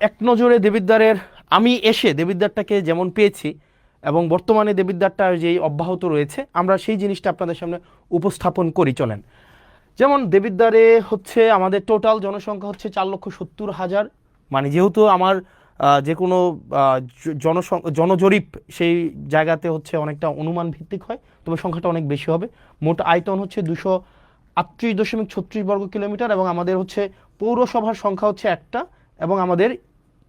এক নজরে দেবিদ্বারের আমি এসে দেবিদ্বারটাকে যেমন পেয়েছি এবং বর্তমানে দেবিদ্বারটা যেই অব্যাহত রয়েছে আমরা সেই জিনিসটা আপনাদের সামনে উপস্থাপন করি। চলেন, যেমন দেবিদ্বারে হচ্ছে আমাদের টোটাল জনসংখ্যা হচ্ছে 4,70,000। মানে যেহেতু আমার যে কোনো জনজরিপ সেই জায়গাতে হচ্ছে অনেকটা অনুমান ভিত্তিক হয়, তবে সংখ্যাটা অনেক বেশি হবে। মোট আয়তন হচ্ছে 238.36 বর্গ কিলোমিটার এবং আমাদের হচ্ছে পৌরসভার সংখ্যা হচ্ছে একটা এবং আমাদের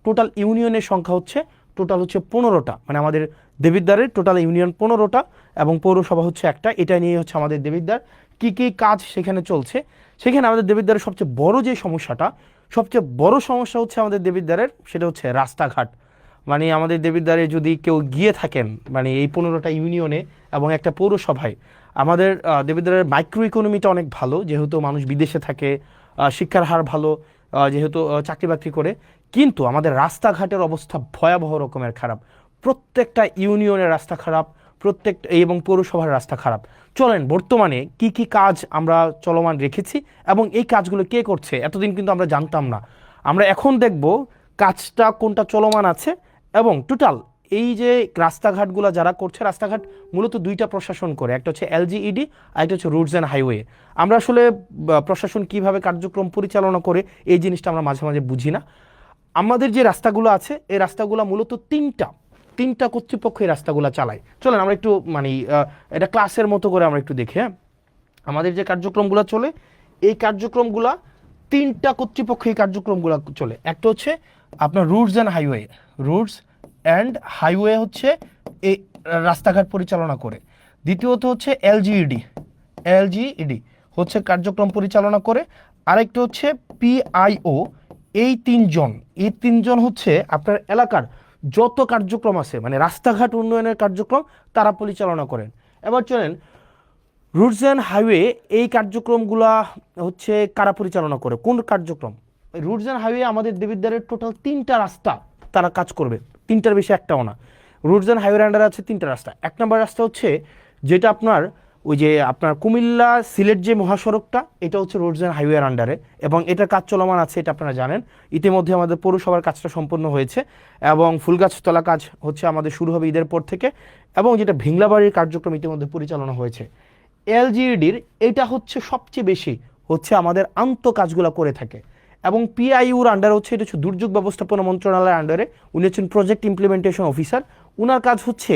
টোটাল ইউনিয়নের সংখ্যা হচ্ছে টোটাল হচ্ছে 15টা। মানে আমাদের দেবিদ্বারের টোটাল ইউনিয়ন 15টা এবং পৌরসভা হচ্ছে একটা। এটা নিয়ে হচ্ছে আমাদের দেবিদ্বার কি কি কাজ সেখানে চলছে। সেখানে আমাদের দেবিদ্বারের সবচেয়ে বড় যে সমস্যাটা, সবচেয়ে বড় সমস্যা হচ্ছে আমাদের দেবিদ্বারের, সেটা হচ্ছে রাস্তাঘাট। মানে আমাদের দেবিদ্বারে যদি কেউ গিয়ে থাকেন মানে এই 15টা ইউনিয়নে এবং একটা পৌরসভায়, আমাদের দেবিদ্বারের মাইক্রো ইকোনমিটা অনেক ভালো, যেহেতু মানুষ বিদেশে থাকে, শিক্ষার হার ভালো, যেহেতু চাকরি বাকরি করে, কিন্তু আমাদের রাস্তাঘাটের অবস্থা ভয়াবহ রকমের খারাপ। প্রত্যেকটা ইউনিয়নের রাস্তা খারাপ, প্রত্যেক এবং পৌরসভার রাস্তা খারাপ। চলেন বর্তমানে কি কি কাজ আমরা চলমান রেখেছি এবং এই কাজগুলো কে করছে এতদিন কিন্তু আমরা জানতাম না। আমরা এখন দেখব কাজটা কোনটা চলমান আছে এবং টোটাল এই যে রাস্তাঘাটগুলো যারা করছে, রাস্তাঘাট মূলত দুইটা প্রশাসন করে, একটা হচ্ছে এলজিইডি আর একটা হচ্ছে রুটস অ্যান্ড হাইওয়ে। আমরা আসলে প্রশাসন কিভাবে কার্যক্রম পরিচালনা করে এই জিনিসটা আমরা মাঝে মাঝে বুঝি না। আমাদের যে রাস্তাগুলো আছে এই রাস্তাগুলো মূলত তিনটা তিনটা কর্তৃপক্ষ এই রাস্তাগুলো চালায়। চলেন আমরা একটু মানে এটা ক্লাসের মতো করে আমরা একটু দেখি। হ্যাঁ, আমাদের যে কার্যক্রমগুলো চলে এই কার্যক্রমগুলা তিনটা কর্তৃপক্ষ এই কার্যক্রমগুলো চলে। একটা হচ্ছে আপনার roots and highway, roots and highway হচ্ছে এই রাস্তাঘাট পরিচালনা করে। দ্বিতীয়ত হচ্ছে এলজিইডি, এলজিইডি হচ্ছে কার্যক্রম পরিচালনা করে। আরেকটা হচ্ছে পিআইও। এই তিনজন হচ্ছে আপনার এলাকার যত কার্যক্রম আছে মানে রাস্তাঘাট উন্নয়নের কার্যক্রম তারা পরিচালনা করেন। এবার চলেন রুটস অ্যান্ড হাইওয়ে এই কার্যক্রমগুলা হচ্ছে কারা পরিচালনা করে, কোন কার্যক্রম? রুটস অ্যান্ড হাইওয়ে আমাদের দেবিদ্বারের টোটাল তিনটা রাস্তা তারা কাজ করবে, তিনটার বেশি একটাও না। রুটস অ্যান্ড হাইওয়ের আন্ডারে আছে তিনটা রাস্তা। এক নম্বর রাস্তা হচ্ছে যেটা আপনার ওই যে আপনার কুমিল্লা সিলেট যে মহাসড়কটা, এটা হচ্ছে রোডস অ্যান্ড হাইওয়ের আন্ডারে এবং এটার কাজ চলমান আছে, এটা আপনারা জানেন। ইতিমধ্যে আমাদের পৌরসভার কাজটা সম্পন্ন হয়েছে এবং ফুলগাছতলা কাজ হচ্ছে আমাদের শুরু হবে ঈদের পর থেকে এবং যেটা ভিংলাবাড়ির কার্যক্রম ইতিমধ্যে পরিচালনা হয়েছে। এলজিইডির এটা হচ্ছে সবচেয়ে বেশি হচ্ছে আমাদের আন্ত কাজগুলো করে থাকে এবং পিআইউর আন্ডারে হচ্ছে এটা হচ্ছে দুর্যোগ ব্যবস্থাপনা মন্ত্রণালয়ের আন্ডারে। উনি হচ্ছেন প্রজেক্ট ইমপ্লিমেন্টেশন অফিসার। উনার কাজ হচ্ছে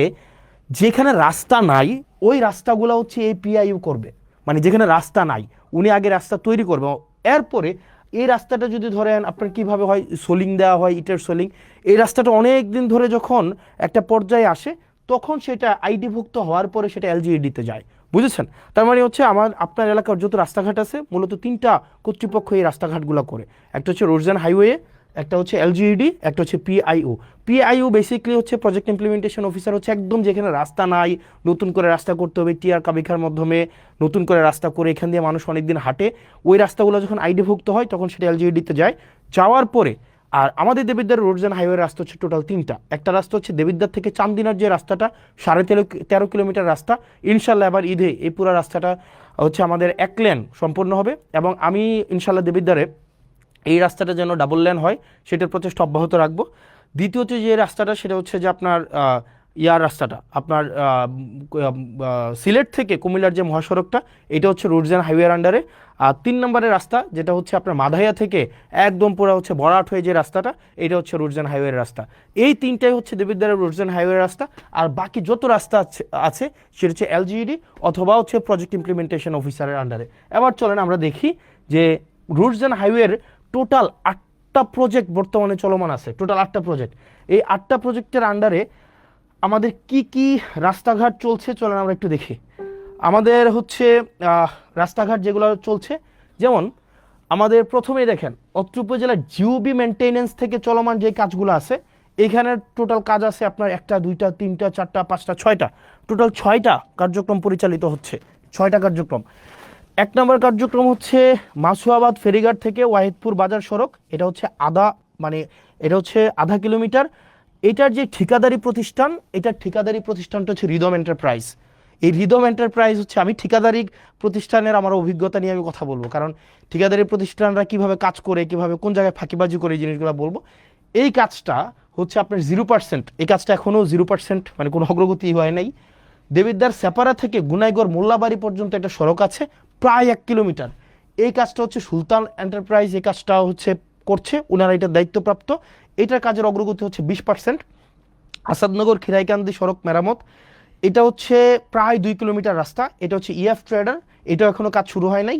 যেখানে রাস্তা নাই ওই রাস্তাগুলো হচ্ছে এই পিআইইউ করবে। মানে যেখানে রাস্তা নাই উনি আগে রাস্তা তৈরি করবে, এরপরে এই রাস্তাটা যদি ধরেন আপনার কিভাবে হয় সোলিং দেওয়া হয়, ইটের সোলিং, এই রাস্তাটা অনেক দিন ধরে যখন একটা পর্যায়ে আসে তখন সেটা আইডিভুক্ত হওয়ার পরে সেটা এলজিইডিতে যায়। বুঝেছেন? তার মানে হচ্ছে আপনার এলাকার যত রাস্তাঘাট আছে মূলত তিনটা কর্তৃপক্ষ এই রাস্তাঘাটগুলো করে। একটা হচ্ছে রোডস অ্যান্ড হাইওয়ে, একটা হচ্ছে এলজিইডি, একটা হচ্ছে পিআইও। পিআইও বেসিক্যালি হচ্ছে প্রজেক্ট ইমপ্লিমেন্টেশন অফিসার, হচ্ছে একদম যেখানে রাস্তা নাই নতুন করে রাস্তা করতে হবে, টিআর কাবিখার মাধ্যমে নতুন করে রাস্তা করে এখান দিয়ে মানুষ অনেকদিন হাঁটে, ওই রাস্তাগুলো যখন আইডিভুক্ত হয় তখন সেটা এলজিইডিতে যায়। যাওয়ার পরে আর আমাদের দেবিদ্বার রোডস অ্যান্ড হাইওয়ে রাস্তা হচ্ছে টোটাল তিনটা। একটা রাস্তা হচ্ছে দেবিদ্বার থেকে চান্দিনার যে রাস্তাটা 13.5 কিলোমিটার রাস্তা, ইনশাল্লাহ এবার ঈদে এই পুরো রাস্তাটা হচ্ছে আমাদের 1 লেন সম্পূর্ণ হবে এবং আমি ইনশাল্লাহ দেবিদ্বারে এই রাস্তাটা যেন ডাবল লেন হয় সেটার প্রচেষ্টা অব্যাহত রাখবো। দ্বিতীয়ত যে রাস্তাটা সেটা হচ্ছে যে আপনার রাস্তাটা আপনার সিলেট থেকে কুমিল্লার যে মহাসড়কটা, এটা হচ্ছে রোডস অ্যান্ড হাইওয়ের আন্ডারে। আর 3 নম্বরের রাস্তা যেটা হচ্ছে আপনার মাধাইয়া থেকে একদম পুরো হচ্ছে বরাট হয়ে যে রাস্তাটা, এটা হচ্ছে রোডস অ্যান্ড হাইওয়ের রাস্তা। এই তিনটাই হচ্ছে দেবিদ্বারের রোডস অ্যান্ড হাইওয়ের রাস্তা। আর বাকি যত রাস্তা আছে সেটা হচ্ছে এলজিইডি অথবা হচ্ছে প্রজেক্ট ইমপ্লিমেন্টেশন অফিসারের আন্ডারে। এবার চলেন আমরা দেখি যে রোডস অ্যান্ড হাইওয়ের টোটাল 8টা প্রজেক্ট বর্তমানে চলমান আছে, টোটাল 8টা প্রজেক্ট। এই 8টা প্রজেক্টের আন্ডারে আমাদের কি কি রাস্তাঘাট চলছে চলেন আমরা একটু দেখি। আমাদের হচ্ছে রাস্তাঘাট যেগুলো চলছে, যেমন আমাদের প্রথমেই দেখেন অত্র উপজেলার জিওবি মেনটেনেন্স থেকে চলমান যে কাজগুলো আছে, এইখানে টোটাল কাজ আছে আপনার 1টা 2টা 3টা 4টা 5টা 6টা, টোটাল 6টা কার্যক্রম পরিচালিত হচ্ছে, 6টা কার্যক্রম। 1 নম্বর কার্যক্রম হচ্ছে মাসুয়াবাদ ফেরিঘাট থেকে ওয়াহিদপুর বাজার সড়ক, এটা হচ্ছে আধা কিলোমিটার। এটার যে ঠিকাদারি প্রতিষ্ঠান, এটার ঠিকাদারি প্রতিষ্ঠানটা হচ্ছে রিদম এন্টারপ্রাইজ। এই রিদম এন্টারপ্রাইজ হচ্ছে, আমি ঠিকাদারি প্রতিষ্ঠানের আমার অভিজ্ঞতা নিয়ে আমি কথা বলবো, কারণ ঠিকাদারি প্রতিষ্ঠানরা কিভাবে কাজ করে, কিভাবে কোন জায়গায় ফাঁকিবাজি করে এই জিনিসগুলো বলবো। এই কাজটা হচ্ছে আপনার 0%, এই কাজটা এখনও 0%, মানে কোনো অগ্রগতি হয় নাই। দেবিদ্বার সেপারা থেকে গুনাইগড় মোল্লাবাড়ি পর্যন্ত একটা সড়ক আছে প্রায় 1 কিলোমিটার। এই কাজটা হচ্ছে সুলতান এন্টারপ্রাইজ এই কাজটা হচ্ছে করছে, ওনারা এটার দায়িত্বপ্রাপ্ত। এটার কাজের অগ্রগতি হচ্ছে 20%। আসাদনগর খিরাইকান্দি সড়ক মেরামত, এটা হচ্ছে প্রায় 2 কিলোমিটার রাস্তা, এটা হচ্ছে ইএফ ট্রেডার, এটাও এখনও কাজ শুরু হয় নাই।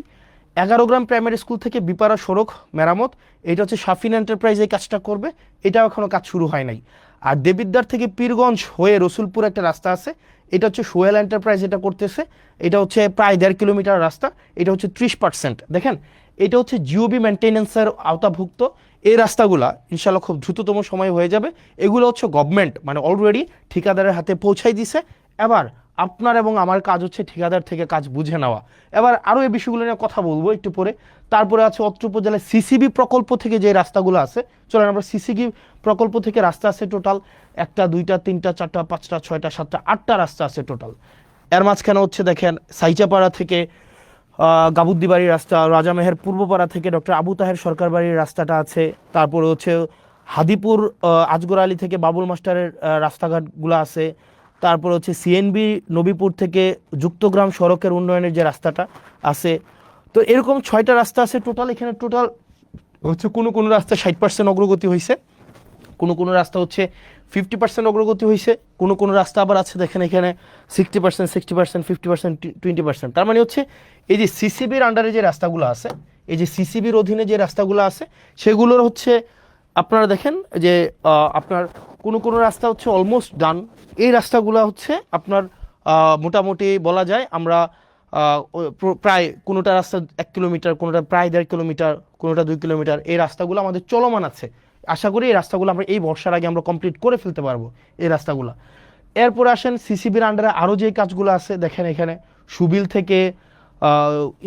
11 গ্রাম প্রাইমারি স্কুল থেকে বিপারা সড়ক মেরামত, এটা হচ্ছে শাফিন এন্টারপ্রাইজ এই কাজটা করবে, এটাও এখনও কাজ শুরু হয় নাই। আর দেবিদ্বার থেকে পীরগঞ্জ হয়ে রসুলপুর একটা রাস্তা আছে, এটা হচ্ছে সোহেল এন্টারপ্রাইজ এটা করতেছে, এটা হচ্ছে প্রায় 1.5 কিলোমিটার রাস্তা, এটা হচ্ছে 30%। দেখেন এটা হচ্ছে জিওবি মেনটেন্যান্সের আওতাভুক্ত। এই রাস্তাগুলা ইনশাল্লাহ খুব দ্রুততম সময় হয়ে যাবে। এগুলো হচ্ছে গভর্নমেন্ট মানে অলরেডি ঠিকাদারের হাতে পৌঁছাই দিছে। এবার আপনার এবং আমার কাজ হচ্ছে ঠিকাদার থেকে কাজ বুঝে নেওয়া। এবার আরও এই বিষয়গুলো নিয়ে কথা বলবো একটু পরে। তারপরে আছে অত্র উপজেলায় সিসিবি প্রকল্প থেকে যে রাস্তাগুলো আছে, চলেন আমরা সিসিবি প্রকল্প থেকে রাস্তা আছে টোটাল 1টা 2টা 3টা 4টা 5টা 6টা 7টা 8টা রাস্তা আছে টোটাল। এর মাঝখানে হচ্ছে দেখেন সাইচাপাড়া থেকে গাবুদ্দি বাড়ির রাস্তা, রাজামেহের পূর্বপাড়া থেকে ডক্টর আবু তাহের সরকার বাড়ির রাস্তাটা আছে, তারপরে হচ্ছে হাদিপুর আজগর আলী থেকে বাবুল মাস্টারের রাস্তাঘাটগুলো আছে, তারপর হচ্ছে সিএনবি নবীপুর থেকে যুক্তগ্রাম সড়কের উন্নয়নের যে রাস্তাটা আছে। তো এরকম 6টা রাস্তা আছে টোটাল। এখানে টোটাল হচ্ছে কোনো রাস্তা 60% অগ্রগতি হয়েছে, কোনো রাস্তা হচ্ছে 50% অগ্রগতি হয়েছে, কোনো রাস্তা আবার আছে দেখেন এখানে 60%, 60%, 50%, 20%। তার মানে হচ্ছে এই যে সিসিবির আন্ডারে যে রাস্তাগুলো আছে, এই যে সিসিবির অধীনে যে রাস্তাগুলো আছে সেগুলোর হচ্ছে আপনারা দেখেন যে আপনার কোনো রাস্তা হচ্ছে অলমোস্ট ডান। এই রাস্তাগুলো হচ্ছে আপনার মোটামুটি বলা যায় আমরা প্রায় কোনোটা রাস্তা 1 কিলোমিটার, কোনোটা প্রায় 1.5 কিলোমিটার, কোনোটা 2 কিলোমিটার, এই রাস্তাগুলো আমাদের চলমান আছে। আশা করি এই রাস্তাগুলো আমরা এই বর্ষার আগে আমরা কমপ্লিট করে ফেলতে পারবো এই রাস্তাগুলো। এরপর আসেন সিসিবির আন্ডারে আরও যে কাজগুলো আছে দেখেন এখানে সুবিল থেকে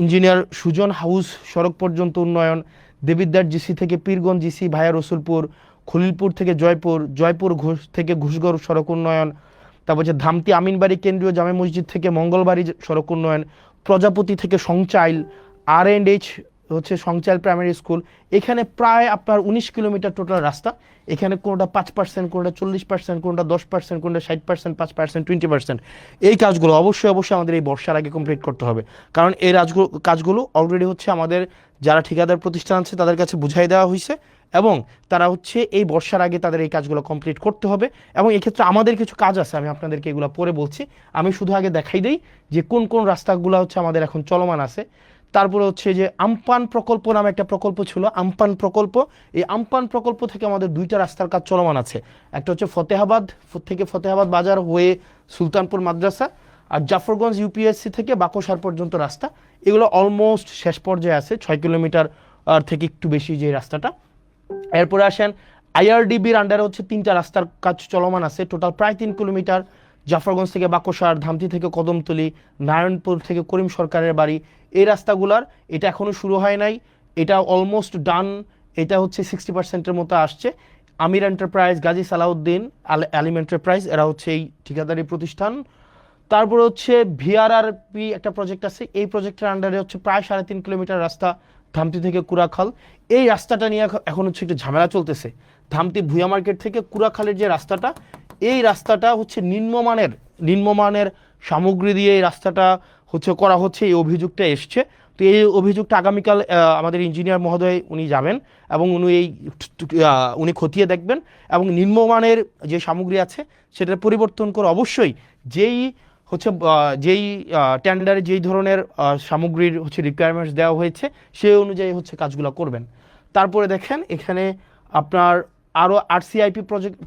ইঞ্জিনিয়ার সুজন হাউস সড়ক পর্যন্ত উন্নয়ন, দেবিদ্বার জিসি থেকে পীরগঞ্জ জিসি ভায়া রসুলপুর, খলিলপুর থেকে জয়পুর, জয়পুর ঘোষ থেকে ঘুষগড় সড়ক উন্নয়ন, তারপর হচ্ছে ধামতি আমিনবাড়ি কেন্দ্রীয় জামে মসজিদ থেকে মঙ্গলবাড়ি সড়ক উন্নয়ন, প্রজাপতি থেকে সংচাইল, R&H হচ্ছে সংচাইল প্রাইমারি স্কুল। এখানে প্রায় আপনার 19 কিলোমিটার টোটাল রাস্তা। এখানে কোনোটা 5%, কোনোটা 40%, কোনোটা 10%, কোনোটা 60%, 5%, 20%। এই কাজগুলো অবশ্যই আমাদের এই বর্ষার আগে কমপ্লিট করতে হবে, কারণ এই কাজগুলো অলরেডি হচ্ছে আমাদের যারা ঠিকাদার প্রতিষ্ঠান আছে তাদের কাছে বুঝাই দেওয়া হয়েছে, এবং তারা হচ্ছে এই বর্ষার আগে তাদের এই কাজগুলো কমপ্লিট করতে হবে। এবং এক্ষেত্রে আমাদের কিছু কাজ আছে, আমি আপনাদেরকে এগুলো পরে বলছি। আমি শুধু আগে দেখাই দেই যে কোন রাস্তাগুলো হচ্ছে আমাদের এখন চলমান আছে। তারপরে হচ্ছে যে আমপান প্রকল্প নামে একটা প্রকল্প ছিল, আমপান প্রকল্প। এই আমপান প্রকল্প থেকে আমাদের 2টা রাস্তার কাজ চলমান আছে। একটা হচ্ছে ফতেহাবাদ থেকে ফতেহাবাদ বাজার হয়ে সুলতানপুর মাদ্রাসা, আর জাফরগঞ্জ ইউপিএসসি থেকে বাকশার পর্যন্ত রাস্তা। এগুলো অলমোস্ট শেষ পর্যায়ে আছে, 6 কিলোমিটার থেকে একটু বেশি যে রাস্তাটা। এরপরে আসেন IRDBর আন্ডারে হচ্ছে 3টা রাস্তার কাজ চলমান আছে টোটাল প্রায় 3 কিলোমিটার। জাফরগঞ্জ থেকে বাকশার, ধামতি থেকে কদমতলি, নারায়ণপুর থেকে করিম সরকারের বাড়ি, এই রাস্তাগুলার এটা এখনও শুরু হয় নাই, এটা অলমোস্ট ডান। এটা হচ্ছে 60%-এর মতো আসছে। আমির এন্টারপ্রাইজ, গাজী সালাউদ্দিন, আলিম এন্টারপ্রাইজ, এরা হচ্ছে এই ঠিকাদারি প্রতিষ্ঠান। তারপরে হচ্ছে VRRP একটা প্রজেক্ট আছে, এই প্রজেক্টের আন্ডারে হচ্ছে প্রায় 3.5 কিলোমিটার রাস্তা ধামতি থেকে কুড়াখাল। এই রাস্তাটা নিয়ে এখন হচ্ছে একটু ঝামেলা চলতেছে। ধামতি ভুয়া মার্কেট থেকে কুড়াখালের যে রাস্তাটা, এই রাস্তাটা হচ্ছে নিম্নমানের সামগ্রী দিয়ে এই রাস্তাটা হচ্ছে করা হচ্ছে, এই অভিযোগটা এসছে। তো এই অভিযোগটা আগামীকাল আমাদের ইঞ্জিনিয়ার মহোদয় উনি যাবেন এবং উনি খতিয়ে দেখবেন, এবং নিম্নমানের যে সামগ্রী আছে সেটা পরিবর্তন করে অবশ্যই যেই টেন্ডারে যেই ধরনের সামগ্রীর হচ্ছে রিকোয়ারমেন্টস দেওয়া হয়েছে সেই অনুযায়ী হচ্ছে কাজগুলো করবেন। তারপরে দেখেন এখানে আপনার আরও RCIP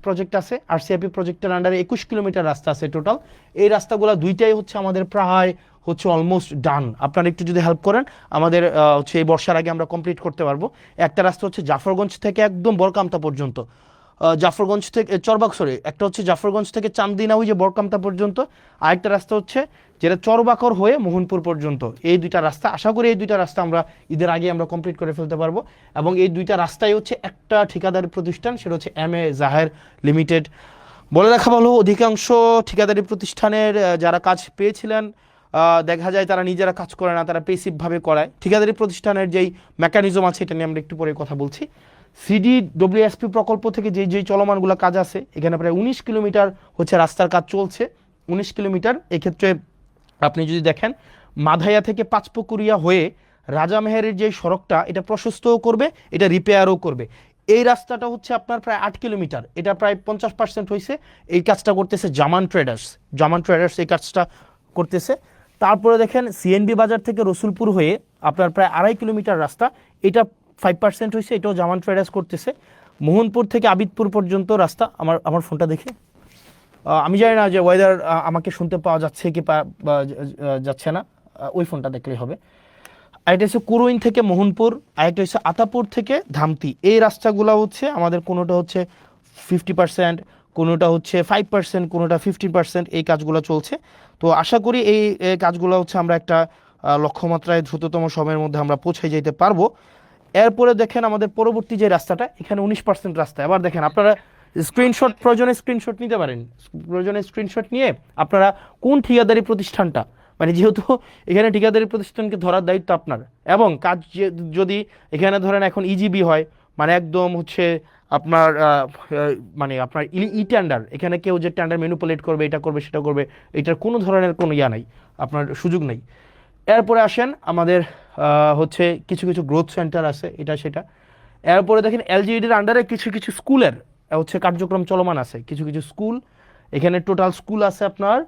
প্রজেক্ট আছে। RCIP প্রজেক্টের আন্ডারে 21 কিলোমিটার রাস্তা আছে টোটাল। এই রাস্তাগুলো দুইটাই হচ্ছে আমাদের প্রায় হচ্ছে অলমোস্ট ডান। আপনারা একটু যদি হেল্প করেন আমাদের হচ্ছে এই বর্ষার আগে আমরা কমপ্লিট করতে পারবো। একটা রাস্তা হচ্ছে জাফরগঞ্জ থেকে একদম বরকামতা পর্যন্ত, জাফরগঞ্জ থেকে একটা হচ্ছে জাফরগঞ্জ থেকে চান্দিনা ওই যে বরকামতা পর্যন্ত, আরেকটা রাস্তা হচ্ছে যেটা চরবাকর হয়ে মোহনপুর পর্যন্ত। এই 2টা রাস্তা, আশা করি এই 2টা রাস্তা আমরা ঈদের আগে আমরা কমপ্লিট করে ফেলতে পারবো। এবং এই 2টা রাস্তাই হচ্ছে একটা ঠিকাদারি প্রতিষ্ঠান, সেটা হচ্ছে MA জাহের লিমিটেড। বলে রাখা ভালো, অধিকাংশ ঠিকাদারি প্রতিষ্ঠানের যারা কাজ পেয়েছিলেন দেখা যায় তারা নিজেরা কাজ করে না, তারা পেসিভভাবে করায়। ঠিকাদারি প্রতিষ্ঠানের যেই মেকানিজম আছে এটা নিয়ে আমরা একটু পরে কথা বলছি। সিডিডব্লিউএসপি প্রকল্প থেকে যে চলমানগুলো কাজ আছে, এখানে প্রায় 19 কিলোমিটার হচ্ছে রাস্তার কাজ চলছে, 19 কিলোমিটার। এক্ষেত্রে আপনি যদি দেখেন মাধাইয়া থেকে পাঁচপুকুরিয়া হয়ে রাজামেহেরের যে সড়কটা, এটা প্রশস্তও করবে, এটা রিপেয়ারও করবে। এই রাস্তাটা হচ্ছে আপনার প্রায় 8 কিলোমিটার, এটা প্রায় 50% হয়েছে। এই কাজটা করতেছে জামান ট্রেডার্স এই কাজটা করতেছে। তারপরে দেখেন সিএনবি বাজার থেকে রসুলপুর হয়ে আপনার প্রায় 2.5 কিলোমিটার রাস্তা, এটা 5% হয়েছে, এটাও জামান ট্রেডার্স করতেছে। মোহনপুর থেকে আবিদপুর পর্যন্ত রাস্তা, আমার ফোনটা দেখে আমি জানি না যে ওয়েদার আমাকে শুনতে পাওয়া যাচ্ছে কি যাচ্ছে না, ওই ফোনটা দেখলেই হবে। আরেকটা হচ্ছে কুরুইন থেকে মোহনপুর, আরেকটা হচ্ছে আতাপুর থেকে ধামতি। এই রাস্তাগুলো হচ্ছে আমাদের কোনোটা হচ্ছে 50%, কোনোটা হচ্ছে 5%, কোনোটা 15%, এই কাজগুলো চলছে। তো আশা করি এই কাজগুলো হচ্ছে আমরা একটা লক্ষ্যমাত্রায় দ্রুততম সময়ের মধ্যে আমরা পৌঁছে যেতে পারবো। এরপরে দেখেন আমাদের পরবর্তী যে রাস্তাটা, এখানে 19% রাস্তা। এবার দেখেন আপনারা প্রয়োজনে স্ক্রিনশট নিতে পারেন, প্রয়োজনে স্ক্রিনশট নিয়ে আপনারা কোন ঠিকাদারি প্রতিষ্ঠানটা, মানে যেহেতু এখানে ঠিকাদারি প্রতিষ্ঠানকে ধরার দায়িত্ব আপনার, এবং কাজ যদি এখানে ধরেন এখন ইজিবি হয়, মানে একদম হচ্ছে আপনার মানে আপনার টেন্ডার, এখানে কেউ যে টেন্ডার ম্যানিপুলেট করবে, এটা করবে সেটা করবে, এটার কোনো ধরনের কোনো নাই, আপনার সুযোগ নেই। এরপরে আসেন আমাদের হচ্ছে কিছু কিছু গ্রোথ সেন্টার আছে, এটা সেটা। এরপরে দেখেন এলজিইডির আন্ডারে কিছু কিছু স্কুলের হচ্ছে কার্যক্রম চলমান আছে, কিছু কিছু স্কুল। এখানে টোটাল স্কুল আছে আপনার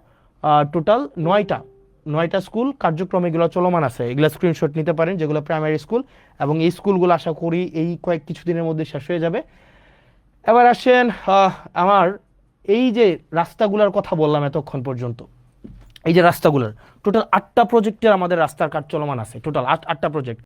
টোটাল 9টা স্কুল কার্যক্রম এগুলো চলমান আছে। এগুলো স্ক্রিনশট নিতে পারেন, যেগুলো প্রাইমারি স্কুল, এবং এই স্কুলগুলো আশা করি এই কিছুদিনের মধ্যে শেষ হয়ে যাবে। এবার আসেন আমার এই যে রাস্তাগুলোর কথা বললাম এতক্ষণ পর্যন্ত, এই যে রাস্তাগুলোর টোটাল 8টা প্রজেক্টের আমাদের রাস্তার কাজ চলমান আছে, টোটাল 8টা প্রজেক্ট।